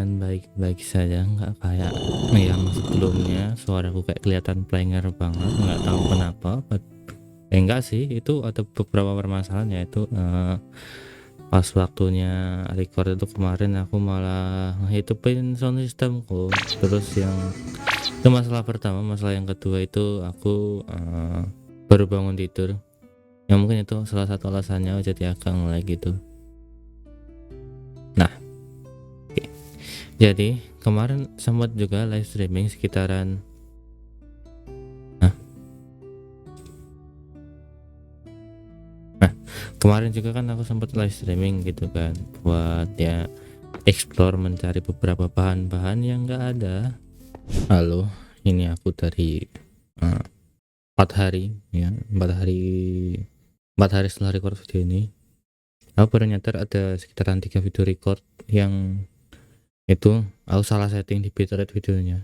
dengan baik-baik saja, nggak kayak yang sebelumnya suaraku kayak kelihatan plenger banget, nggak tahu kenapa. Enggak sih, itu ada beberapa permasalahan yaitu pas waktunya record itu kemarin aku malah ngehidupin sound systemku. Terus itu masalah pertama, masalah yang kedua itu aku baru bangun tidur. Ya mungkin itu salah satu alasannya jadi agak nge-lag gitu. Nah, oke. Jadi kemarin sempat juga live streaming sekitaran nah, nah, kemarin juga kan aku sempat live streaming gitu kan buat ya explore mencari beberapa bahan-bahan yang enggak ada. Halo, ini aku dari 4 hari ya, 4 hari setelah record video ini. Aku baru nyadar ada sekitaran 3 video record yang itu aku salah setting di bitrate videonya.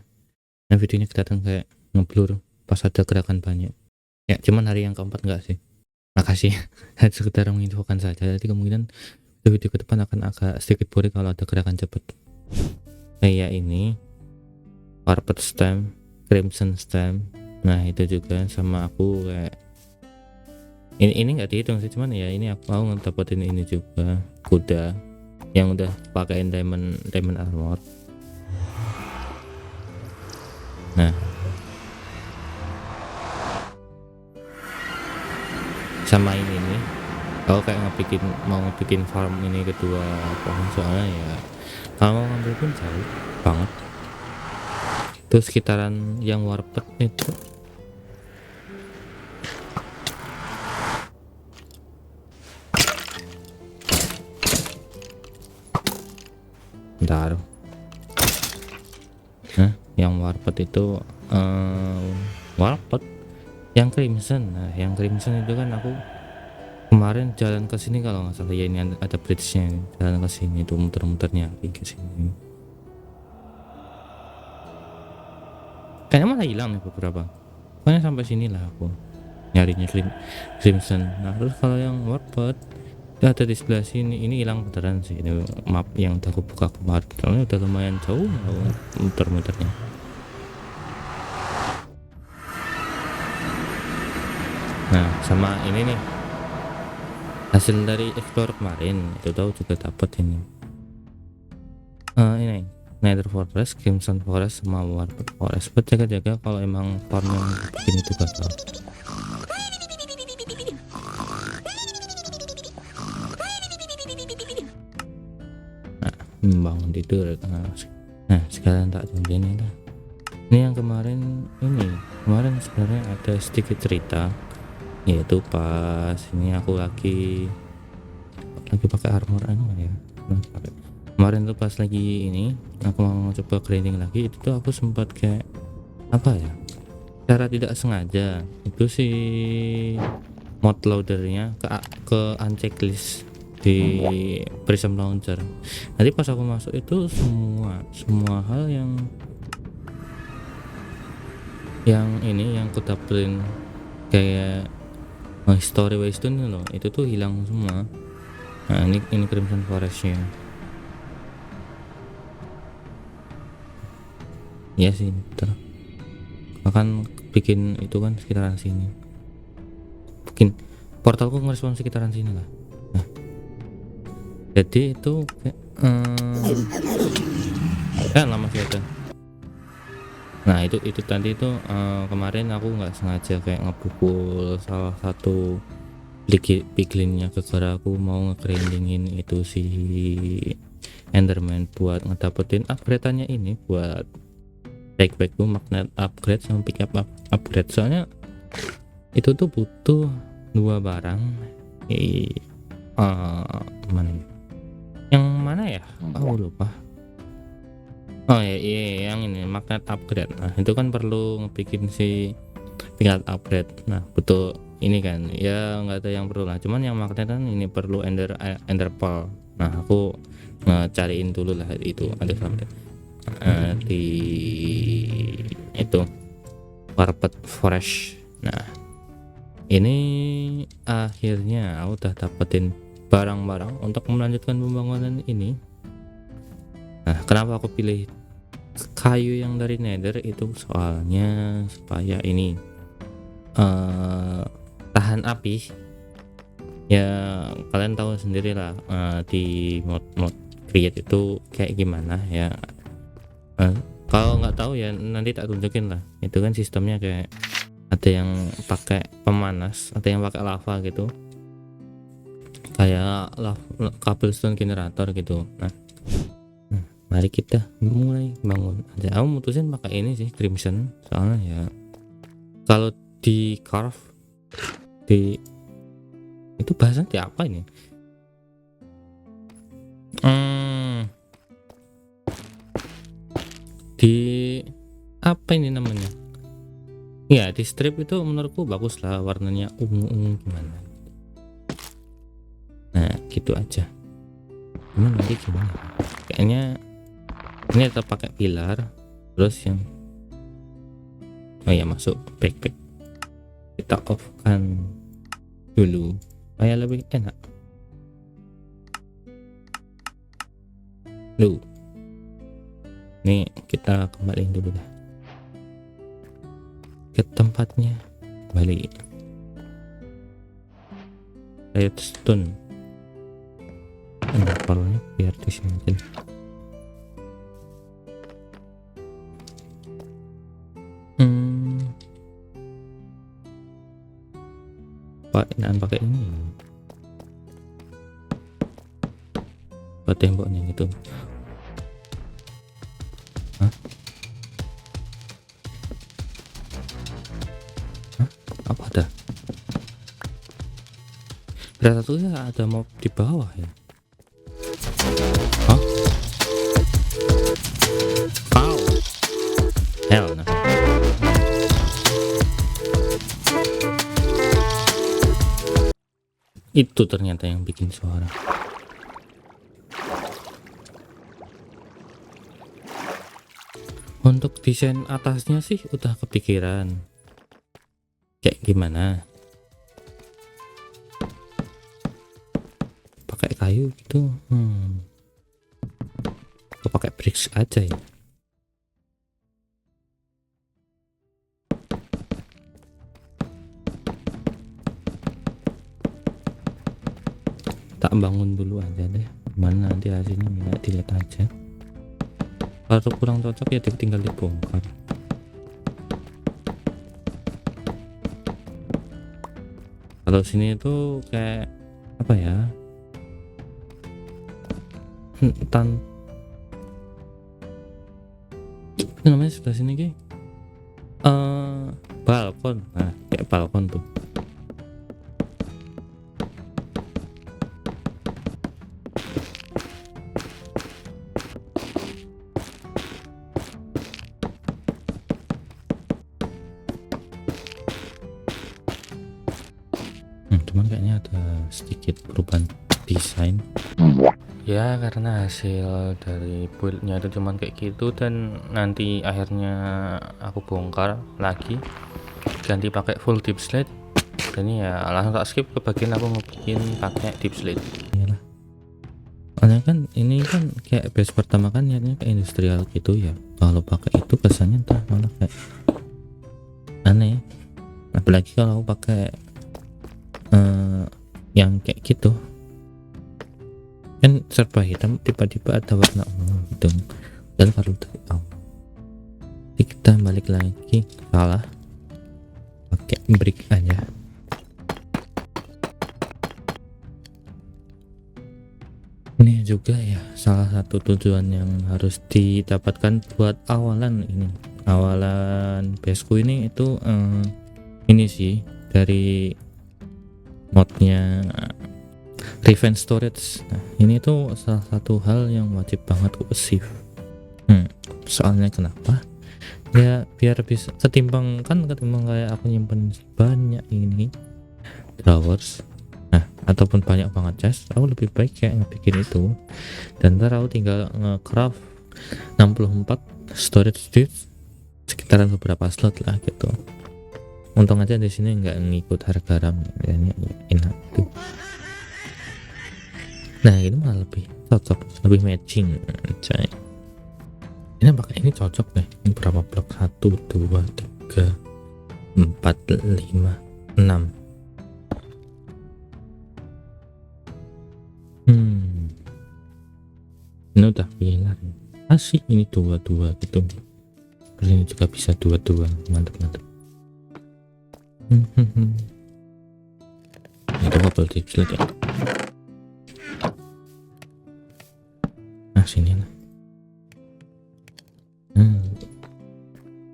Nah, videonya kelihatan kayak ngeblur pas ada gerakan banyak. Ya, cuman hari yang keempat enggak sih. Makasih. Hanya sekedar menginfokan saja. Jadi kemungkinan video ke depan akan agak sedikit boring kalau ada gerakan cepat. Kayak ini, Warped Stem, Crimson Stem. Nah, itu juga sama aku kayak ini nggak dihitung sih, cuman ya ini aku mau ngedapetin ini juga kuda yang udah pakein diamond armor. Nah, sama ini nih aku kayak mau ngebikin farm ini kedua pohon, soalnya ya kalau mau ngambil pun jauh banget. Itu sekitaran yang warped itu bentar. Nah, yang warped itu warped yang crimson. Nah, yang crimson itu kan aku kemarin jalan ke sini kalau nggak salah ya, ini ada bridge-nya, jalan ke sini tuh muter-muter nyari ke sini. Kayaknya malah hilang nih beberapa. Pokoknya sampai sini lah aku nyarinya crimson. Nah, terus kalau yang warped ada di sebelah sini, ini hilang beneran sih. Ini map yang udah aku buka kemarin, soalnya udah lumayan jauh muter-muternya. Nah, sama ini nih hasil dari explore kemarin itu tahu juga dapat ini ini Nether Forest, Crimson Forest, sama Warped Forest. Buat jaga-jaga kalau emang farm yang bikin itu gagal. Nah, bangun tidur. Nah, sekarang tak tungguin ini lah. Ini yang kemarin sebenarnya ada sedikit cerita, yaitu pas ini aku lagi pakai armor ya. Kemarin tuh pas lagi ini aku mau coba grinding lagi, itu tuh aku sempat kayak apa ya, cara tidak sengaja itu si mod loadernya ke unchecklist di Prism Launcher. Nanti pas aku masuk itu semua hal yang ku dapetin kayak story Waystone loh, itu tuh hilang semua. Nah, ini Crimson Forestnya ya sih, betul. Akan bikin itu kan sekitaran sini, bikin portalku ngerespon sekitaran sini lah. Nah, jadi itu kayak lama sih ada. Nah, itu tadi itu kemarin aku nggak sengaja kayak ngebukul salah satu piglinnya gara aku mau nge-grindingin itu si Enderman buat ngedapetin upgrade-annya ini buat backpackku, magnet upgrade sama pick up upgrade. Soalnya itu tuh butuh 2 barang. Mana ya? Aku lupa. Oh ya, iya yang ini magnet upgrade. Nah, itu kan perlu ngebikin si tingkat upgrade. Nah, butuh ini kan ya, nggak ada yang perlu lah, cuman yang magnet kan ini perlu ender pearl. Nah, aku ngecariin dulu lah itu ada sampai di itu Warped Forest. Nah, ini akhirnya aku udah dapetin barang-barang untuk melanjutkan pembangunan ini. Nah, kenapa aku pilih kayu yang dari nether itu soalnya supaya ini tahan api. Ya kalian tahu sendiri lah, di mod create itu kayak gimana ya. Kalau nggak tahu ya nanti tak tunjukin lah. Itu kan sistemnya kayak ada yang pakai pemanas, ada yang pakai lava gitu, kayak cobblestone generator gitu. Nah, mari kita mulai bangun aja. Aku mutusin pakai ini sih, crimson, soalnya ya kalau di carve di itu bahasanya apa ini, di apa ini namanya ya, di strip itu menurutku bagus lah, warnanya ungu gimana. Nah gitu aja. Cuman nanti gimana, kayaknya ini tetap pakai pilar, terus yang oh ya masuk backpack kita off kan dulu supaya lebih enak. Nih kita kembaliin dulu dah ke tempatnya, balik redstone. Parolnya biar di sini aja. Pakai ini buat temboknya gitu. Hah? Apa ada? Berarti tuh ya ada mob di bawah ya. Hah? Ow. Hell no. Itu ternyata yang bikin suara. Untuk desain atasnya sih udah kepikiran kayak gimana, pakai kayu gitu. Aku pakai bricks aja ya. Tak bangun dulu aja deh, mana nanti hasilnya ya dilihat aja. Kalau kurang cocok ya tinggal dibongkar. Kalau sini itu kayak apa ya, namanya sebelah sini ki balkon. Nah kayak balkon tuh. Cuman kayaknya ada sedikit perubahan desain ya, karena hasil dari buildnya itu cuman kayak gitu, dan nanti akhirnya aku bongkar lagi ganti pakai full deep slate. Dan ya langsung tak skip ke bagian aku ngebikin pakai deep slate. Iyalah, soalnya kan ini kan kayak base pertama kan niatnya kayak industrial gitu ya, kalau pakai itu kesannya entah malah kayak aneh, apalagi kalau aku pakai yang kayak gitu kan serba hitam tiba-tiba ada warna ungu gitu, dan baru dari awal. Jadi kita balik lagi, salah pakai brick aja. Ini juga ya salah satu tujuan yang harus didapatkan buat awalan ini, awalan baseku ini itu ini sih dari modnya Revenge Storage. Nah ini tuh salah satu hal yang wajib banget ku save. Soalnya kenapa ya, biar bisa ketimbang kayak aku nyimpen banyak ini drawers, nah ataupun banyak banget chest, aku lebih baik kayak ngebikin itu, dan ntar aku tinggal nge-craft 64 storage disk sekitaran beberapa slot lah gitu. Untung aja di sini nggak ngikut harga RAM, ya enak tuh. Nah ini malah lebih cocok, lebih matching coy. Ini pakai ini cocok deh. Ini berapa blok? 1 2 3 4 5 6. Ini udah pilar. Asik ini 2 gitu. Terus ini juga bisa 2. Mantap. Itu bubble tips lagi. Nah sini lah.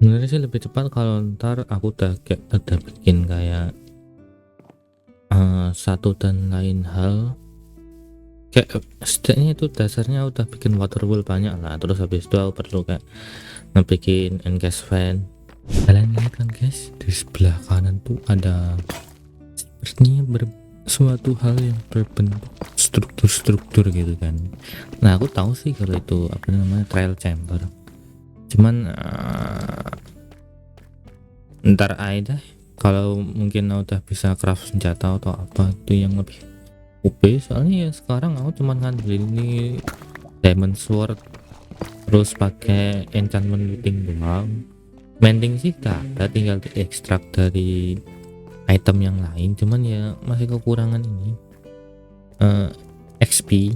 Sebenarnya sih lebih cepat kalau ntar aku udah bikin kayak satu dan lain hal, kayak setidaknya itu dasarnya udah bikin water wheel banyak lah. Terus habis itu aku perlu kayak ngebikin encase fan. Kalian lihat kan guys, di sebelah kanan tuh ada sepertinya suatu hal yang berbentuk struktur gitu kan. Nah aku tahu sih kalau itu apa namanya trial chamber, cuman ntar aja kalau mungkin aku udah bisa craft senjata atau apa itu yang lebih OP. Soalnya ya sekarang aku cuman ngandelin ini diamond sword terus pakai enchantment looting doang. Mending sih ada, tinggal diekstrak dari item yang lain, cuman ya masih kekurangan ini XP.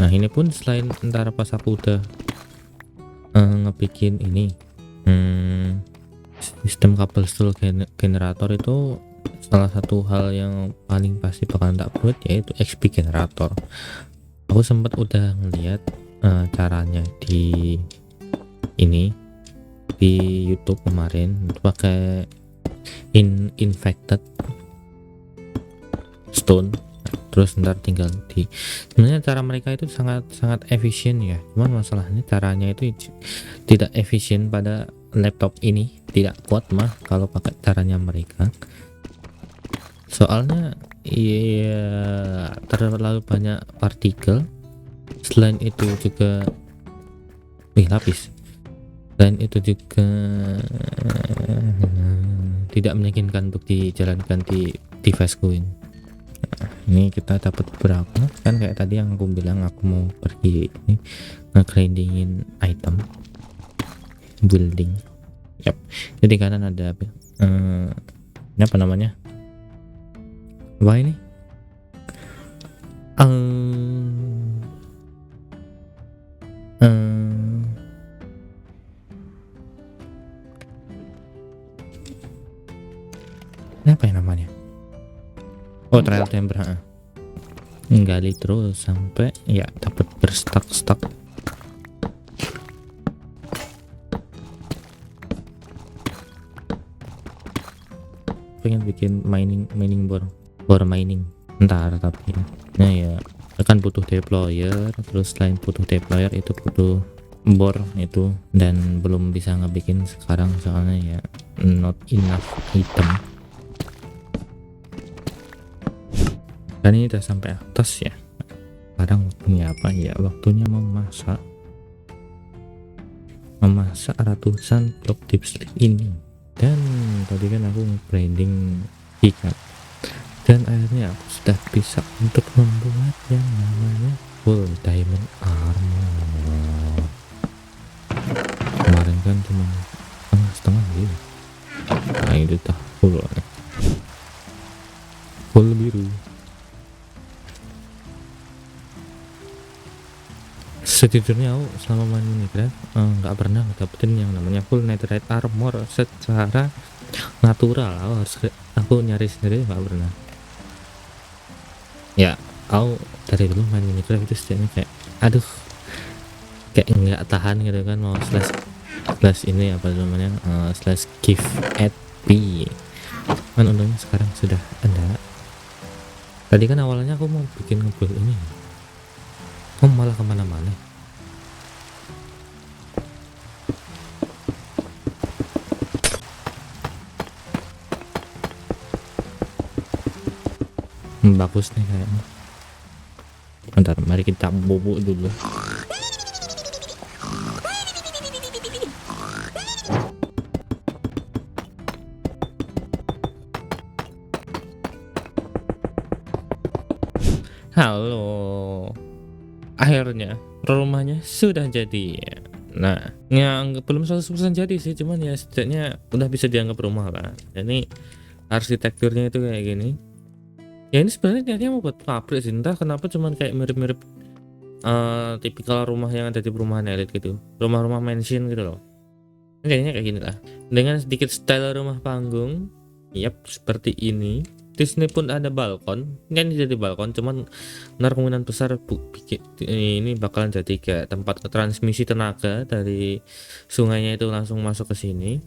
Nah ini pun selain ntar pas aku udah ngebikin ini sistem cobblestone generator, itu salah satu hal yang paling pasti bakalan tak buat yaitu XP generator. Aku sempat udah ngeliat caranya di ini di YouTube kemarin, pakai infected stone. Terus ntar tinggal sebenarnya cara mereka itu sangat efisien ya, cuman masalahnya caranya itu tidak efisien pada laptop ini, tidak kuat mah kalau pakai caranya mereka. Soalnya iya terlalu banyak partikel. Selain itu juga lapis. Selain itu juga tidak meyakinkan untuk dijalankan di deviceku ini. Ini kita dapat berapa kan, kayak tadi yang aku bilang aku mau pergi ini nge-grindingin item building. Yap, jadi kanan ada ini apa namanya, wah ini ini apa ya namanya, trial chamber. Gali terus sampai ya dapat berstack. Pengen bikin mining bor mining ntar, tapi nah ya akan butuh deployer. Terus selain butuh deployer itu butuh bor itu, dan belum bisa ngebikin sekarang soalnya ya not enough item. Dan ini udah sampai atas ya. Sekarang waktunya apa ya? Waktunya memasak ratusan blok deep sleep ini. Dan tadi kan aku grinding ikan, dan akhirnya aku sudah bisa untuk membuat yang namanya full diamond armor. Kemarin kan cuma setengah gitu. Nah itu dah full biru. Sejujurnya aku selama main Minecraft nggak pernah dapetin yang namanya full netherite armor secara natural. Aku nyari sendiri nggak pernah ya. Aku dari dulu main Minecraft itu setidaknya kayak aduh, kayak nggak tahan gitu kan, mau slash ini apa namanya slash give at p kan. untungnya sekarang sudah ada. Tadi kan awalnya aku mau bikin ngebuild ini, malah kemana-mana. Bagus nih kayaknya. Bentar, mari kita bobok dulu. Halo, akhirnya rumahnya sudah jadi. Nah, ya belum 100% jadi sih, cuman ya setidaknya udah bisa dianggap rumah lah. Ini arsitekturnya itu kayak gini. Ya ini sebenarnya niatnya mau buat pabrik sih, entah kenapa cuman kayak mirip-mirip tipikal rumah yang ada di perumahan elit gitu, rumah-rumah mansion gitu loh. Kayaknya kayak gini lah, dengan sedikit style rumah panggung. Yap, seperti ini. Di sini pun ada balkon, kan jadi balkon, cuman benar kemungkinan besar ini bakalan jadi kayak tempat transmisi tenaga dari sungainya itu langsung masuk ke sini.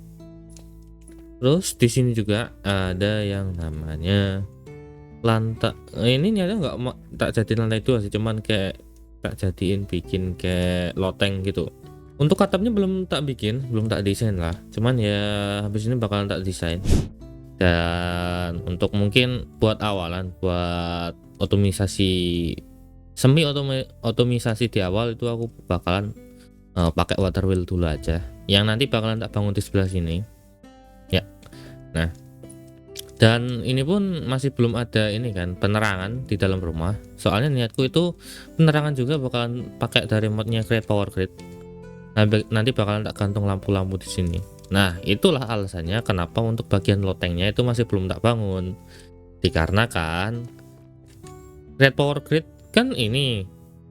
Terus di sini juga ada yang namanya lantai. Ini nyata nggak tak jadiin lantai dua sih, cuman kayak tak jadiin bikin kayak loteng gitu. Untuk atapnya belum tak bikin, belum tak desain lah, cuman ya habis ini bakalan tak desain. Dan untuk mungkin buat awalan, buat otomisasi, otomisasi di awal itu aku bakalan pakai water wheel dulu aja, yang nanti bakalan tak bangun di sebelah sini ya. Nah, dan ini pun masih belum ada ini kan penerangan di dalam rumah, soalnya niatku itu penerangan juga bakalan pakai dari modnya Create Power Grid. Nah, nanti bakalan tak gantung lampu-lampu di sini. Nah, itulah alasannya kenapa untuk bagian lotengnya itu masih belum tak bangun. Dikarenakan Create Power Grid kan ini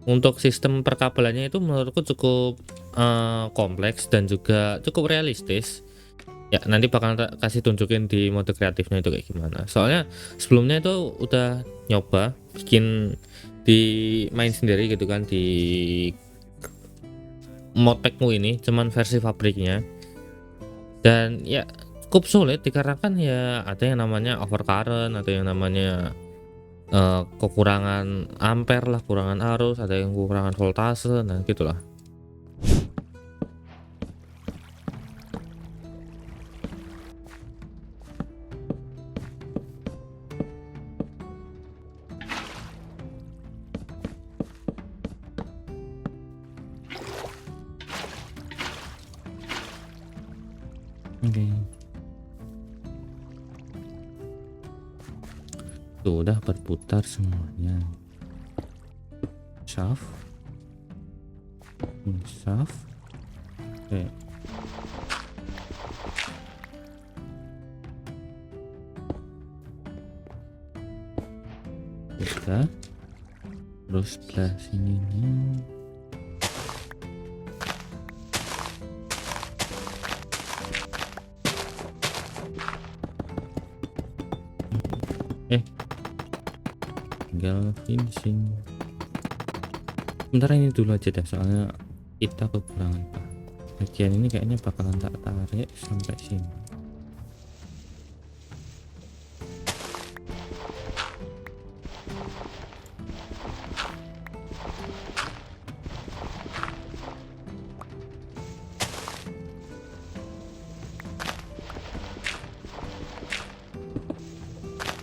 untuk sistem perkabelannya itu menurutku cukup kompleks dan juga cukup realistis. Ya, nanti bakal tak kasih tunjukin di mode kreatifnya itu kayak gimana. Soalnya sebelumnya itu udah nyoba bikin di main sendiri gitu kan di modpackmu ini, cuman versi pabriknya. Dan ya cukup sulit dikarenakan ya ada yang namanya overcurrent, ada yang namanya kekurangan ampere lah, kurangan arus, ada yang kekurangan voltase, nah gitulah. Oke. Tuh udah berputar semuanya. Shaft. Shaft. Oke. Bisa. Terus sebelah sininya. Tinggal finishing. Sebentar ini dulu aja deh, soalnya kita kekurangan bagian ini kayaknya bakalan tak tarik sampai sini.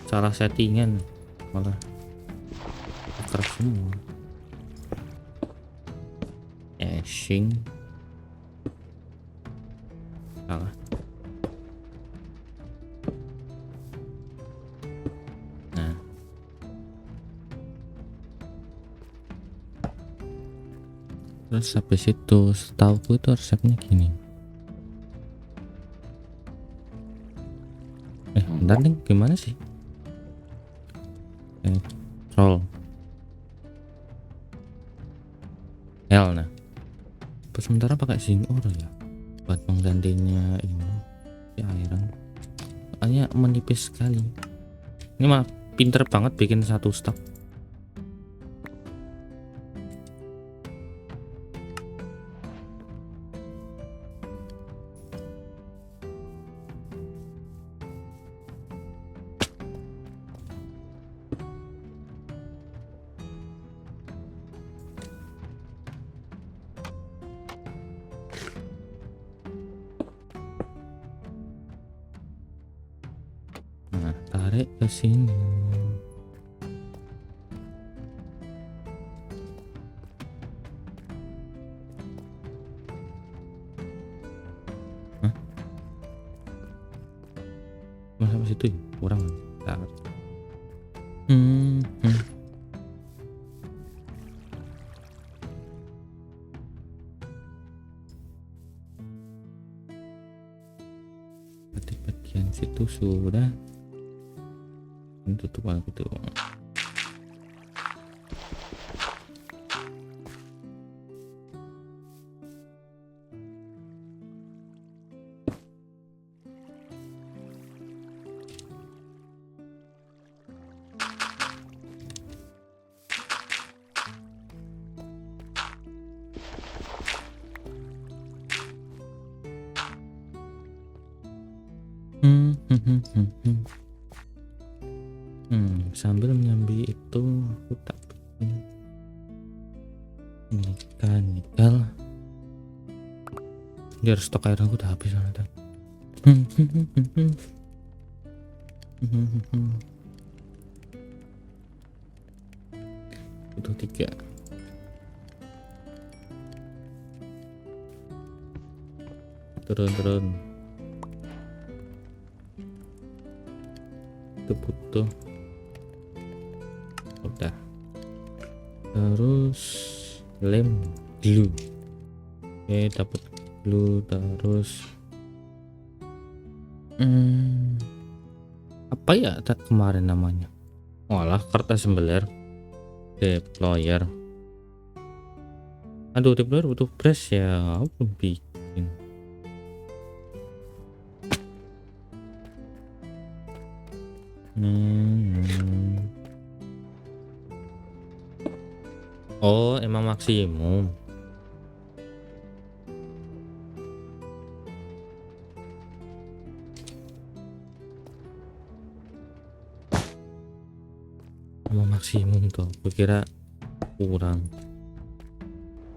Salah settingan malah keras semua. Ashing salah. Nah, terus habis itu setahuku itu resepnya gini. Bentar nih, gimana sih? Roll L. Nah, sementara pakai zinc ore ya buat penggantinya ini si iron, soalnya menipis sekali. Ini mah pinter banget bikin satu stok. Nah, tarik ke sini. Hah? Masa sampai situ ya? Kurang. Tarik. di bagian situ sudah. Ini tutup gitu. Sambil menyambi itu aku tak bikin nikel. Biar stok air aku udah habis soalnya. Itu 3. Turun. Itu butuh. Udah. Terus lem glue. Oke, dapat glue. Terus apa ya kemarin namanya? Walah, kertas sembeler. Deployer. Aduh, deployer butuh brush ya. Aku bikin. Oh, emang maksimum. Emang maksimum tuh. Aku kira kurang.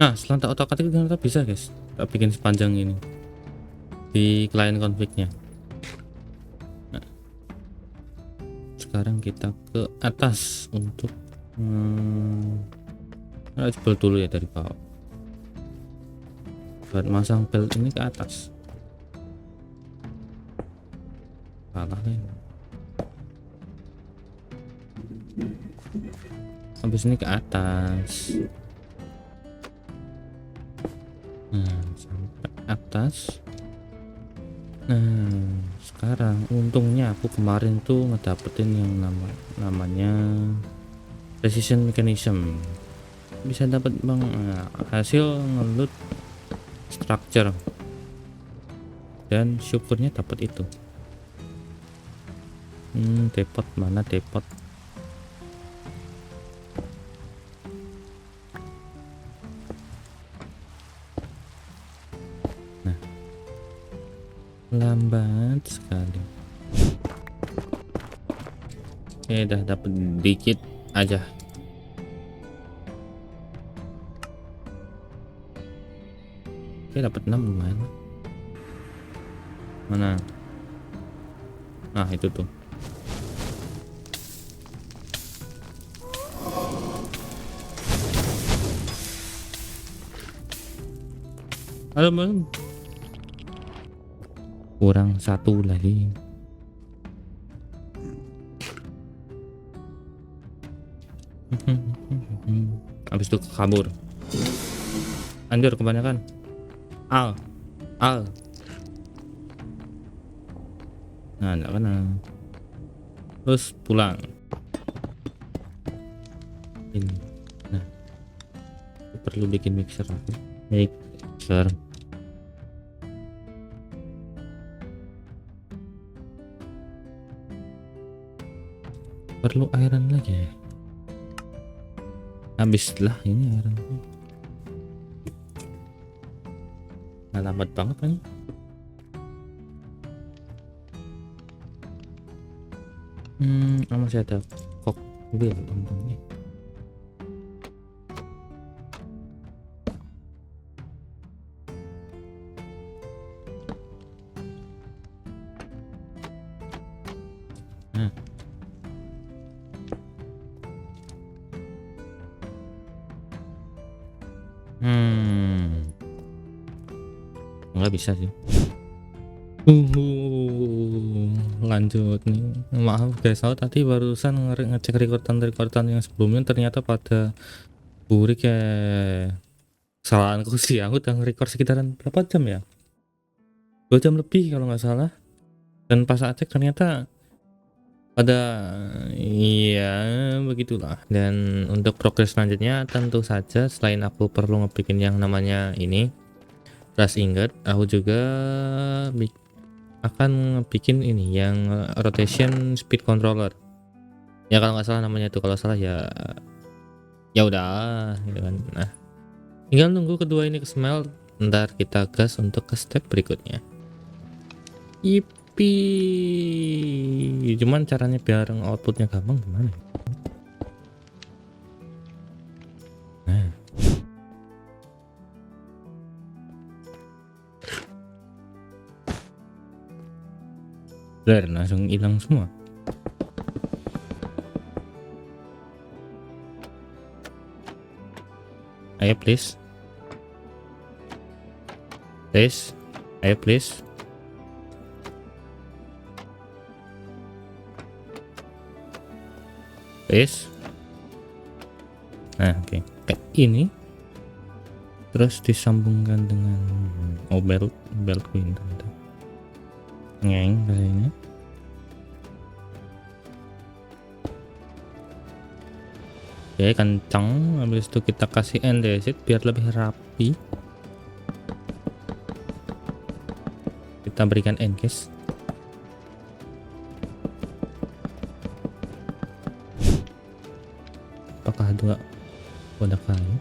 Nah, setelah tak otak-atik ternyata bisa, guys. Tak bikin sepanjang ini di client config-nya. Nah, sekarang kita ke atas untuk jebol dulu ya dari bawah. Buat masang belt ini ke atas. Salah nih. Habis ini ke atas. Nah, sampai atas. Nah, sekarang untungnya aku kemarin tuh ngedapetin yang namanya precision mechanism. Bisa dapat hasil ngeload structure, dan syukurnya dapat itu. Depot mana depot? Nah, lambat sekali. Oke, udah dapat dikit aja. Oke, dapat 6 lumayan. Mana? Nah, itu tuh. Halo, Bang. Kurang 1 lagi. Habis itu kabur. Anjir, kebanyakan. Al. Nah, enggak kena. Terus pulang. Ini. Nah, perlu bikin mixer aku. Mixer. Perlu iron lagi ya. Habislah ini iron. Nah, lambat banget kan. Masih ada kok wheel untungnya. Nah, nggak bisa sih. Lanjut nih. Maaf guys, aku tadi barusan ngecek rekordan yang sebelumnya, ternyata pada burik ya. Kesalahanku sih, aku udah nge-record sekitaran berapa jam ya? 2 jam lebih kalau nggak salah. Dan pas saat cek ternyata ada, iya begitulah. Dan untuk progres selanjutnya tentu saja selain aku perlu ngebikin yang namanya ini brass ingot, aku juga akan ngebikin ini yang rotation speed controller. Ya kalau nggak salah namanya itu, kalau salah ya ya udah gitu kan. Nah, tinggal nunggu kedua ini ke smelt, ntar kita gas untuk ke step berikutnya. Yipi. Cuman caranya biar outputnya gampang gimana? Nah, langsung hilang semua. Ayo please. Ayo please. Nah, oke. Kayak ini. Terus disambungkan dengan belt queen itu. Ngeng kayaknya. Oke, kencang. Habis itu kita kasih andesit biar lebih rapi. Kita berikan encase. Apakah dua wadah kayu?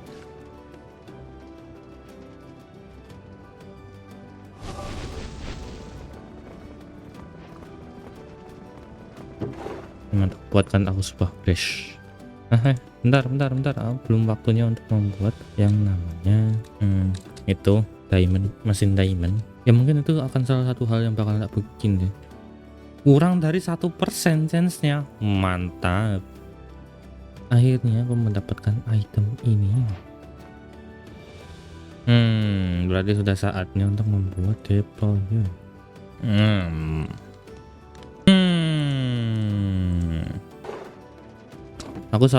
Mantap, buatkan aku sebuah brush. Bentar, belum waktunya untuk membuat yang namanya itu mesin diamond. Ya mungkin itu akan salah satu hal yang bakal tak bikin deh. Kurang dari 1% chance-nya. Mantap. Akhirnya aku mendapatkan item ini. Berarti sudah saatnya untuk membuat deployer. Aku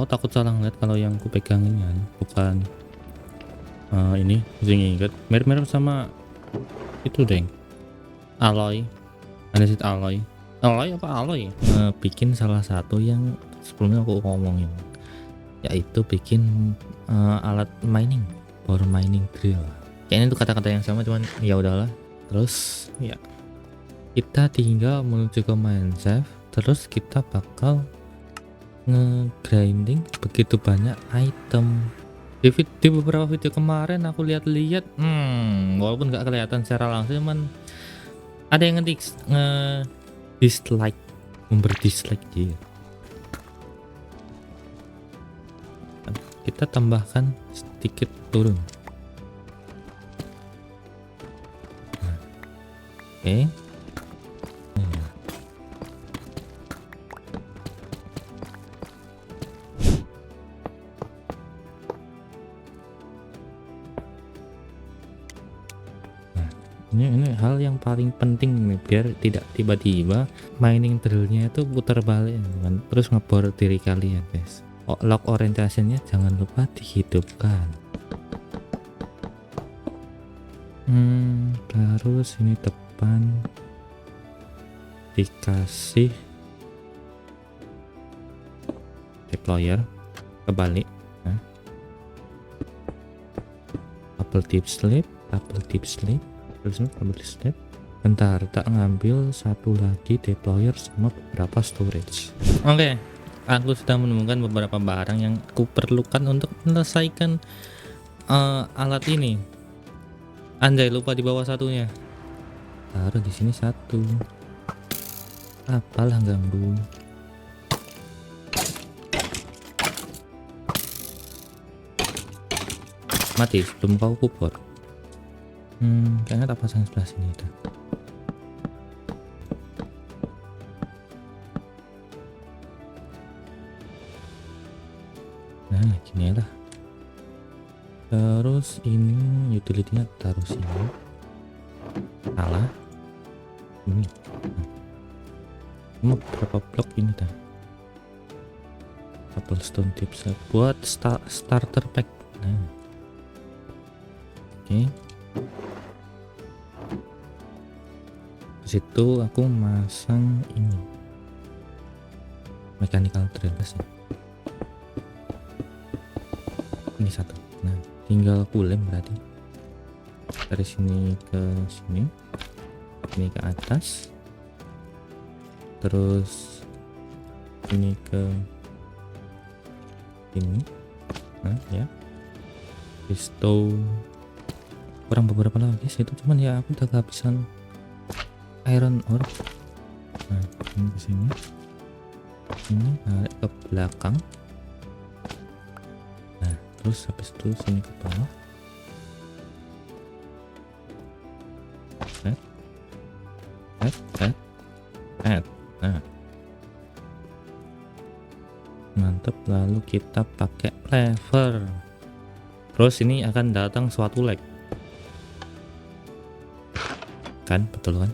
takut salah ngeliat kalau yang ku pegang ini kan bukan ini ingot mirip-mirip sama itu deng, alloy, andesit alloy apa alloy, bikin salah satu yang sebelumnya aku ngomongin, yaitu bikin alat mining, power mining drill. Kayaknya itu kata-kata yang sama, cuman ya udahlah. Terus ya kita tinggal menuju ke mine shaft, terus kita bakal nge-grinding begitu banyak item. Di beberapa video kemarin aku lihat-lihat, walaupun nggak kelihatan secara langsung, cuman ada yang dislike, memberi dislike dia. Kita tambahkan sedikit turun. Oke. Ini hal yang paling penting nih, biar tidak tiba-tiba mining drillnya itu putar balik kan, terus ngebor diri kalian guys. Lock orientationnya jangan lupa dihidupkan. Terus ini depan dikasih deployer kebalik. Nah, double tip slip. Bentar, tak ngambil satu lagi deployer sama beberapa storage. Oke, aku sudah menemukan beberapa barang yang aku perlukan untuk menyelesaikan alat ini. Anjay, lupa di bawah satunya. Taruh di sini satu. Apalah ganggu. Mati sebelum kau kupor. Kayaknya tak pasang sebelah sini itu. Nah, gini lah. Terus ini utility-nya taruh sini. Salah. Ini. Mau berapa blok ini dah? Cobblestone tips buat starter pack. Nah. Oke. situ aku masang ini mechanical drillers ya. Ini satu. Nah, tinggal aku lem berarti dari sini ke sini, ini ke atas, terus ini ke ini. Nah ya, pistol kurang beberapa lagi sih itu, cuman ya aku udah kehabisan iron ore. Nah ini ke sini, ini narik ke belakang. Nah terus habis itu sini ke bawah. Nah mantap, lalu kita pakai lever. Terus ini akan datang suatu lag kan, betul kan?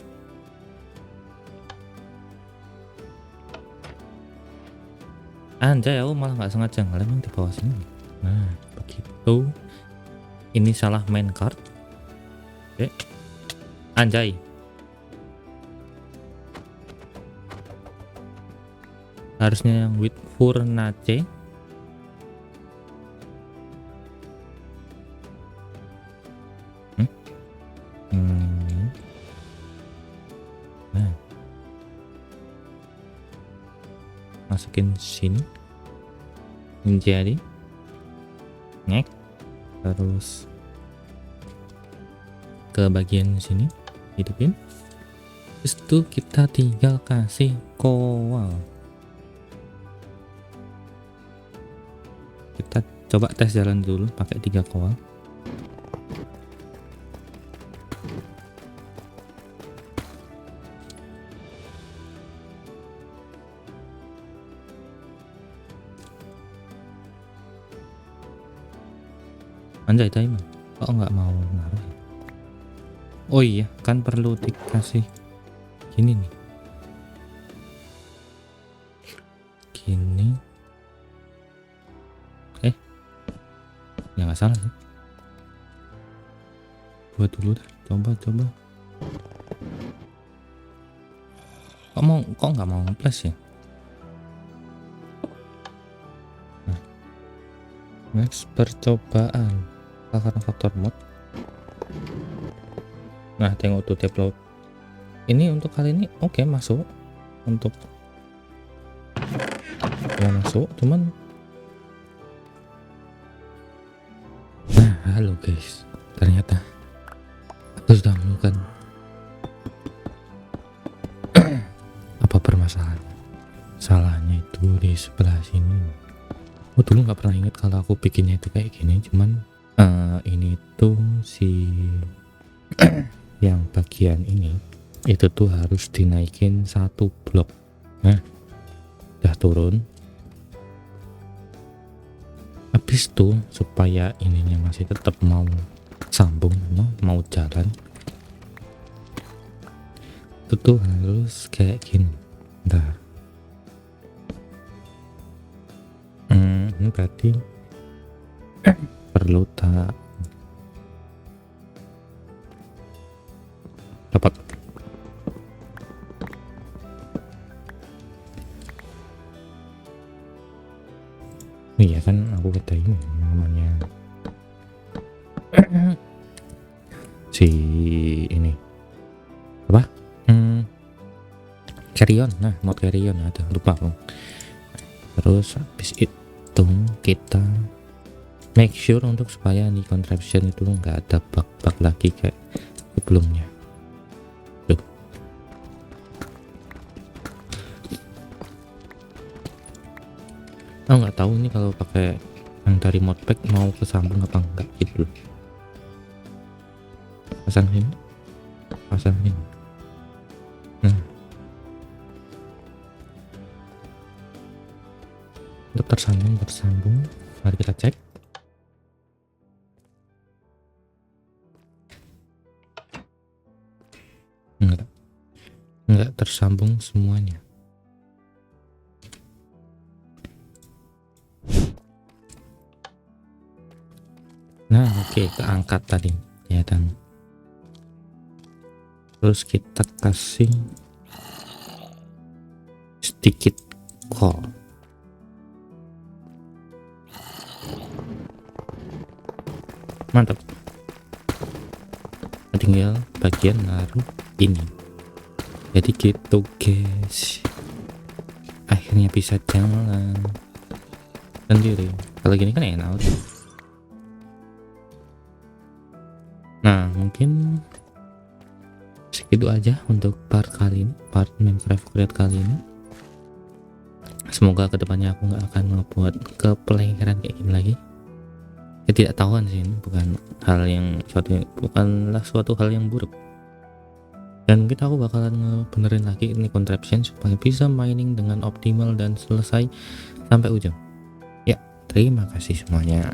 Anjay, aku malah nggak sengaja ngelem di bawah sini. Nah begitu, ini salah main card. Oke, anjay, harusnya yang with furnace. Nah masukin sini menjadi ngek, terus ke bagian sini hidupin. Terus itu kita tinggal kasih kowal. Kita coba tes jalan dulu pakai 3 kowal. Anjay timer, kok nggak mau ngaruh ya? Oh iya kan perlu dikasih gini nih, gini. Ya nggak salah sih, buat dulu dah, coba kok nggak mau nge-flash ya. Nah, next percobaan karena faktor mod. Nah tengok tuh develop ini untuk kali ini oke, masuk untuk ya masuk, cuman nah halo guys, ternyata aku sudah menemukan apa permasalahan. Salahnya itu di sebelah sini. Aku dulu nggak pernah ingat kalau aku bikinnya itu kayak gini, cuman ini tuh si yang bagian ini itu tuh harus dinaikin 1 blok. Nah udah turun, habis itu supaya ininya masih tetap mau sambung, mau jalan, itu tuh harus kayak gini. Bentar, ini berarti perlu tak dapat. Iya kan aku kata ini namanya si ini apa, carry on. Nah mod carry on ada, lupa aku. Terus habis itu kita make sure untuk supaya di contraption itu nggak ada bug-bug lagi kayak sebelumnya. Tuh. Aku nggak tahu ini kalau pakai yang dari modpack mau kesambung apa enggak gitu loh. Pasang ini. Untuk tersambung, mari kita cek. Enggak tersambung semuanya. Nah oke, keangkat tadi kelihatan. terus kita kasih sedikit coal. Mantap, tinggal bagian naruh ini. Jadi gitu guys, akhirnya bisa jalan sendiri. Kalau gini kan enak udah. Nah mungkin segitu aja untuk part kali ini, part Minecraft Create kali ini. Semoga kedepannya aku nggak akan ngebuat kepelekeran kayak gini lagi. Ketidaktahuan sih, ini bukanlah suatu hal yang buruk. Dan mungkin aku bakalan ngebenerin lagi ini contraption supaya bisa mining dengan optimal dan selesai sampai ujung. Ya, terima kasih semuanya.